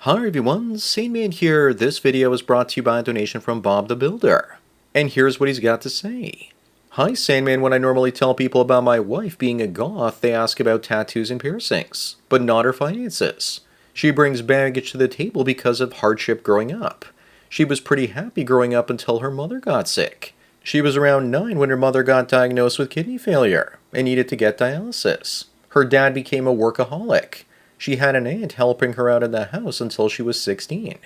Hi everyone, Sandman here. This video is brought to you by a donation from Bob the Builder. And here's what he's got to say. Hi Sandman, when I normally tell people about my wife being a goth, they ask about tattoos and piercings, but not her finances. She brings baggage to the table because of hardship growing up. She was pretty happy growing up until her mother got sick. She was around 9 when her mother got diagnosed with kidney failure and needed to get dialysis. Her dad became a workaholic. She had an aunt helping her out in the house until she was 16.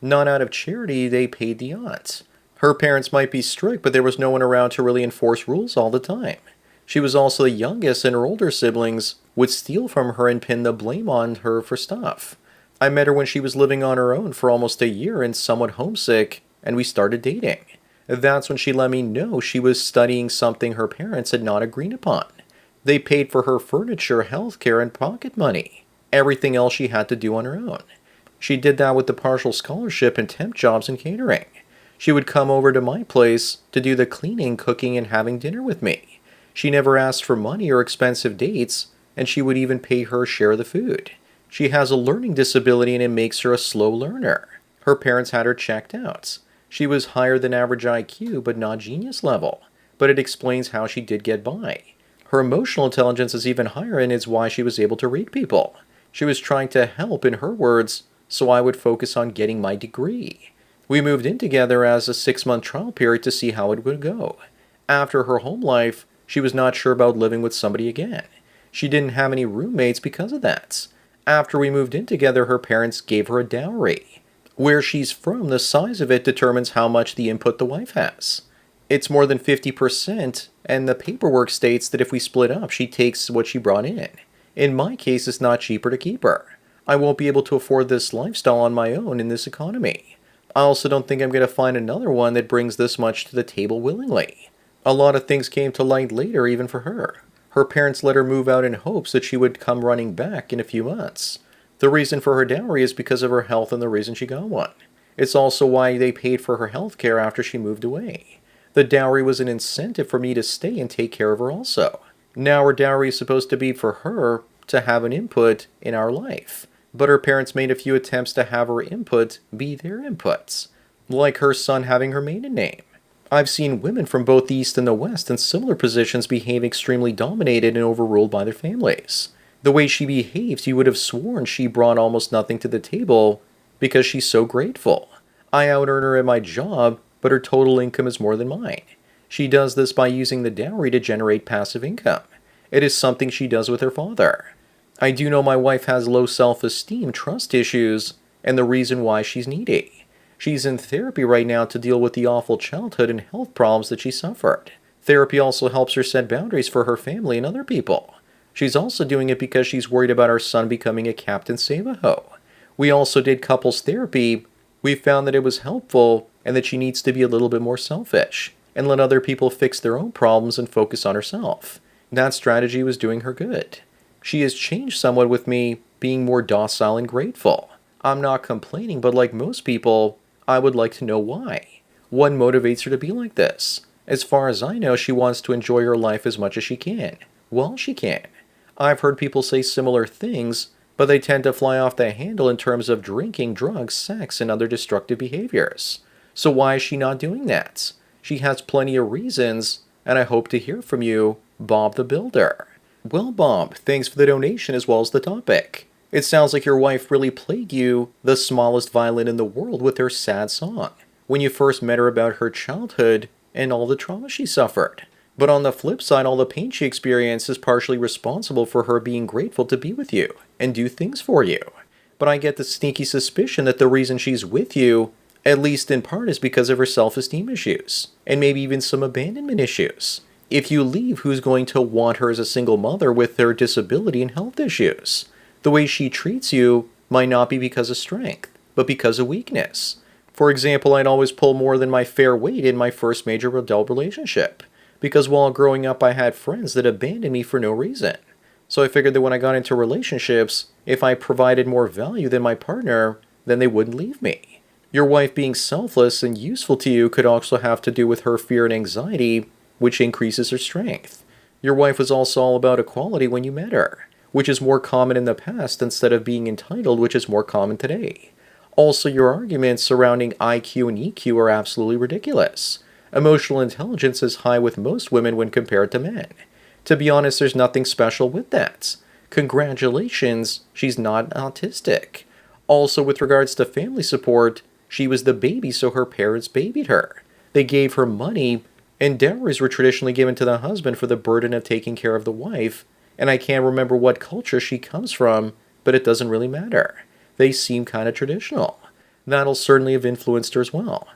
Not out of charity, they paid the aunt. Her parents might be strict, but there was no one around to really enforce rules all the time. She was also the youngest, and her older siblings would steal from her and pin the blame on her for stuff. I met her when she was living on her own for almost a year and somewhat homesick, and we started dating. That's when she let me know she was studying something her parents had not agreed upon. They paid for her furniture, healthcare, and pocket money. Everything else she had to do on her own. She did that with the partial scholarship and temp jobs in catering. She would come over to my place to do the cleaning, cooking, and having dinner with me. She never asked for money or expensive dates, and she would even pay her share of the food. She has a learning disability and it makes her a slow learner. Her parents had her checked out. She was higher than average IQ, but not genius level. But it explains how she did get by. Her emotional intelligence is even higher and it's why she was able to read people. She was trying to help, in her words, so I would focus on getting my degree. We moved in together as a 6-month trial period to see how it would go. After her home life, she was not sure about living with somebody again. She didn't have any roommates because of that. After we moved in together, her parents gave her a dowry. Where she's from, the size of it determines how much the input the wife has. It's more than 50%, and the paperwork states that if we split up, she takes what she brought in. In my case, it's not cheaper to keep her. I won't be able to afford this lifestyle on my own in this economy. I also don't think I'm going to find another one that brings this much to the table willingly. A lot of things came to light later even for her. Her parents let her move out in hopes that she would come running back in a few months. The reason for her dowry is because of her health and the reason she got one. It's also why they paid for her health care after she moved away. The dowry was an incentive for me to stay and take care of her also. Now her dowry is supposed to be for her to have an input in our life. But her parents made a few attempts to have her input be their inputs. Like her son having her maiden name. I've seen women from both the East and the West in similar positions behave extremely dominated and overruled by their families. The way she behaves, you would have sworn she brought almost nothing to the table because she's so grateful. I out-earn her at my job, but her total income is more than mine. She does this by using the dowry to generate passive income. It is something she does with her father. I do know my wife has low self-esteem, trust issues, and the reason why she's needy. She's in therapy right now to deal with the awful childhood and health problems that she suffered. Therapy also helps her set boundaries for her family and other people. She's also doing it because she's worried about our son becoming a Captain Save-A-Ho. We also did couples therapy. We found that it was helpful and that she needs to be a little bit more selfish and let other people fix their own problems and focus on herself. That strategy was doing her good. She has changed somewhat with me, being more docile and grateful. I'm not complaining, but like most people, I would like to know why. What motivates her to be like this? As far as I know, she wants to enjoy her life as much as she can. Well, she can. I've heard people say similar things, but they tend to fly off the handle in terms of drinking, drugs, sex, and other destructive behaviors. So why is she not doing that? She has plenty of reasons, and I hope to hear from you, Bob the Builder. Well, Bob, thanks for the donation as well as the topic. It sounds like your wife really played you the smallest violin in the world with her sad song when you first met her about her childhood and all the trauma she suffered. But on the flip side, all the pain she experienced is partially responsible for her being grateful to be with you and do things for you. But I get the sneaky suspicion that the reason she's with you, at least in part, is because of her self-esteem issues and maybe even some abandonment issues. If you leave, who's going to want her as a single mother with her disability and health issues? The way she treats you might not be because of strength, but because of weakness. For example, I'd always pull more than my fair weight in my first major adult relationship, because while growing up I had friends that abandoned me for no reason. So I figured that when I got into relationships, if I provided more value than my partner, then they wouldn't leave me. Your wife being selfless and useful to you could also have to do with her fear and anxiety, which increases her strength. Your wife was also all about equality when you met her, which is more common in the past instead of being entitled, which is more common today. Also, your arguments surrounding IQ and EQ are absolutely ridiculous. Emotional intelligence is high with most women when compared to men. To be honest, there's nothing special with that. Congratulations, she's not autistic. Also, with regards to family support, she was the baby, so her parents babied her. They gave her money, and dowries were traditionally given to the husband for the burden of taking care of the wife. And I can't remember what culture she comes from, but it doesn't really matter. They seem kind of traditional. That'll certainly have influenced her as well.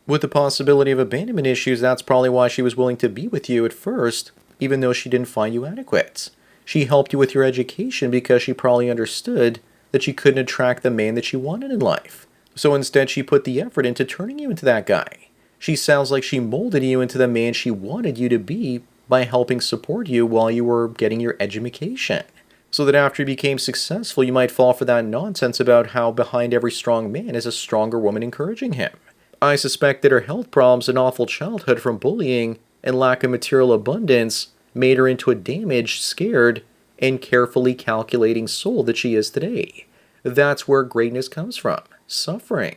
With the possibility of abandonment issues, that's probably why she was willing to be with you at first, even though she didn't find you adequate. She helped you with your education because she probably understood that she couldn't attract the man that she wanted in life. So instead, she put the effort into turning you into that guy. She sounds like she molded you into the man she wanted you to be by helping support you while you were getting your education. So that after you became successful, you might fall for that nonsense about how behind every strong man is a stronger woman encouraging him. I suspect that her health problems and awful childhood from bullying and lack of material abundance made her into a damaged, scared, and carefully calculating soul that she is today. That's where greatness comes from, suffering.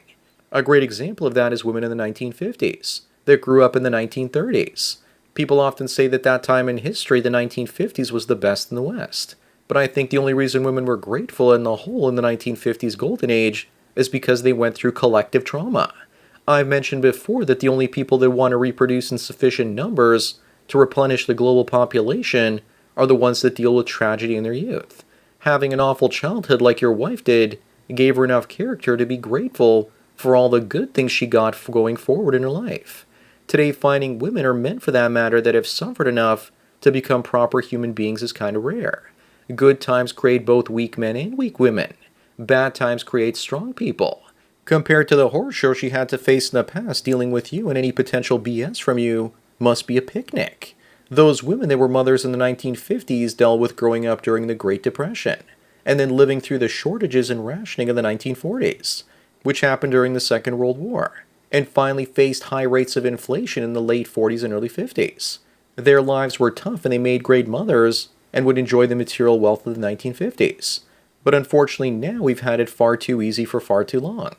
A great example of that is women in the 1950s that grew up in the 1930s. People often say that that time in history, the 1950s, was the best in the West. But I think the only reason women were grateful in the whole in the 1950s golden age is because they went through collective trauma. I've mentioned before that the only people that want to reproduce in sufficient numbers to replenish the global population are the ones that deal with tragedy in their youth. Having an awful childhood like your wife did gave her enough character to be grateful for all the good things she got for going forward in her life. Today, finding women, or men for that matter, that have suffered enough to become proper human beings is kind of rare. Good times create both weak men and weak women. Bad times create strong people. Compared to the horror show she had to face in the past, dealing with you and any potential BS from you must be a picnic. Those women that were mothers in the 1950s dealt with growing up during the Great Depression, and then living through the shortages and rationing of the 1940s, which happened during the Second World War, and finally faced high rates of inflation in the late 40s and early 50s. Their lives were tough and they made great mothers and would enjoy the material wealth of the 1950s. But unfortunately now we've had it far too easy for far too long.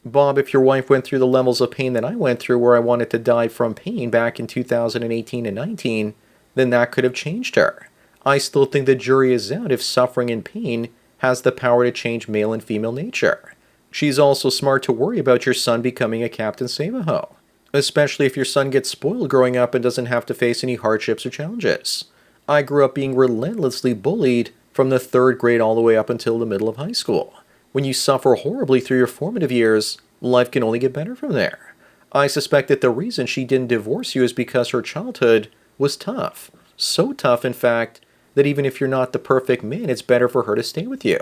Bob, if your wife went through the levels of pain that I went through where I wanted to die from pain back in 2018 and 19, then that could have changed her. I still think the jury is out if suffering and pain has the power to change male and female nature. She's also smart to worry about your son becoming a Captain Save-A-Ho, especially if your son gets spoiled growing up and doesn't have to face any hardships or challenges. I grew up being relentlessly bullied from the third grade all the way up until the middle of high school. When you suffer horribly through your formative years, life can only get better from there. I suspect that the reason she didn't divorce you is because her childhood was tough. So tough, in fact, that even if you're not the perfect man, it's better for her to stay with you.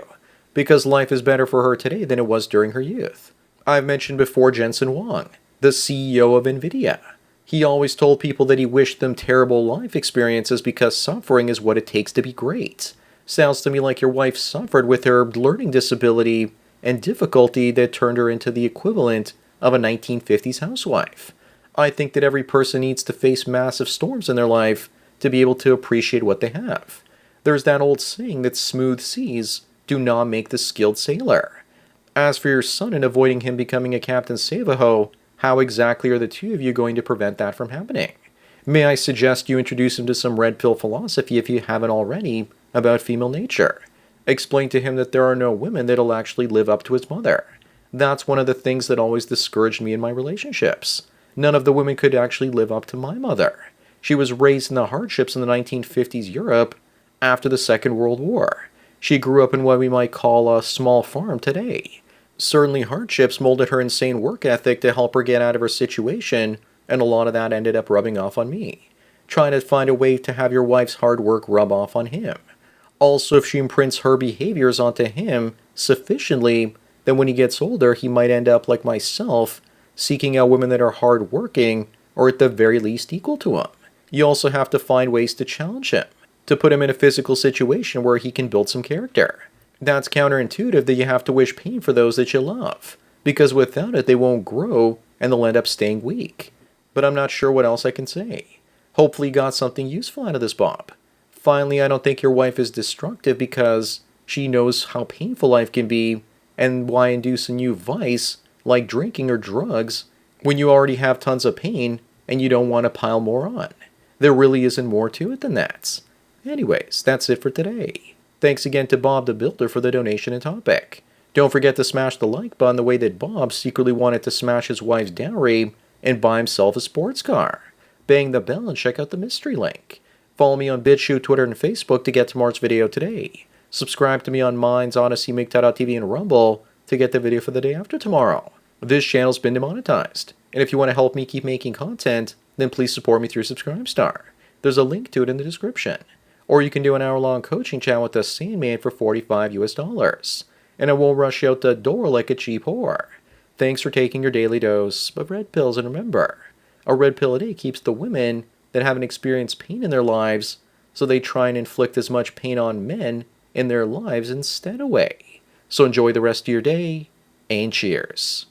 Because life is better for her today than it was during her youth. I've mentioned before Jensen Huang, the CEO of NVIDIA. He always told people that he wished them terrible life experiences because suffering is what it takes to be great. Sounds to me like your wife suffered with her learning disability and difficulty that turned her into the equivalent of a 1950s housewife. I think that every person needs to face massive storms in their life to be able to appreciate what they have. There's that old saying that smooth seas do not make the skilled sailor. As for your son and avoiding him becoming a Captain Save-A-Ho, how exactly are the two of you going to prevent that from happening? May I suggest you introduce him to some red pill philosophy if you haven't already about female nature. Explain to him that there are no women that'll actually live up to his mother. That's one of the things that always discouraged me in my relationships. None of the women could actually live up to my mother. She was raised in the hardships in the 1950s Europe after the Second World War. She grew up in what we might call a small farm today. Certainly hardships molded her insane work ethic to help her get out of her situation, and a lot of that ended up rubbing off on me. Trying to find a way to have your wife's hard work rub off on him. Also, if she imprints her behaviors onto him sufficiently, then when he gets older, he might end up like myself, seeking out women that are hardworking, or at the very least equal to him. You also have to find ways to challenge him, to put him in a physical situation where he can build some character. That's counterintuitive that you have to wish pain for those that you love, because without it they won't grow and they'll end up staying weak. But I'm not sure what else I can say. Hopefully you got something useful out of this, Bob. Finally, I don't think your wife is destructive because she knows how painful life can be And why induce a new vice like drinking or drugs when you already have tons of pain and you don't want to pile more on? There really isn't more to it than that. Anyways, that's it for today. Thanks again to Bob the Builder for the donation and topic. Don't forget to smash the like button the way that Bob secretly wanted to smash his wife's dowry and buy himself a sports car. Bang the bell and check out the mystery link. Follow me on BitChute, Twitter, and Facebook to get tomorrow's video today. Subscribe to me on Minds, Odyssey, MGTOW.tv, and Rumble to get the video for the day after tomorrow. This channel's been demonetized, and if you want to help me keep making content, then please support me through Subscribestar. There's a link to it in the description. Or you can do an hour-long coaching chat with the Sandman for $45 and I won't rush you out the door like a cheap whore. Thanks for taking your daily dose of red pills, and remember, a red pill a day keeps the women that haven't experienced pain in their lives, so they try and inflict as much pain on men in their lives instead away. So enjoy the rest of your day, and cheers.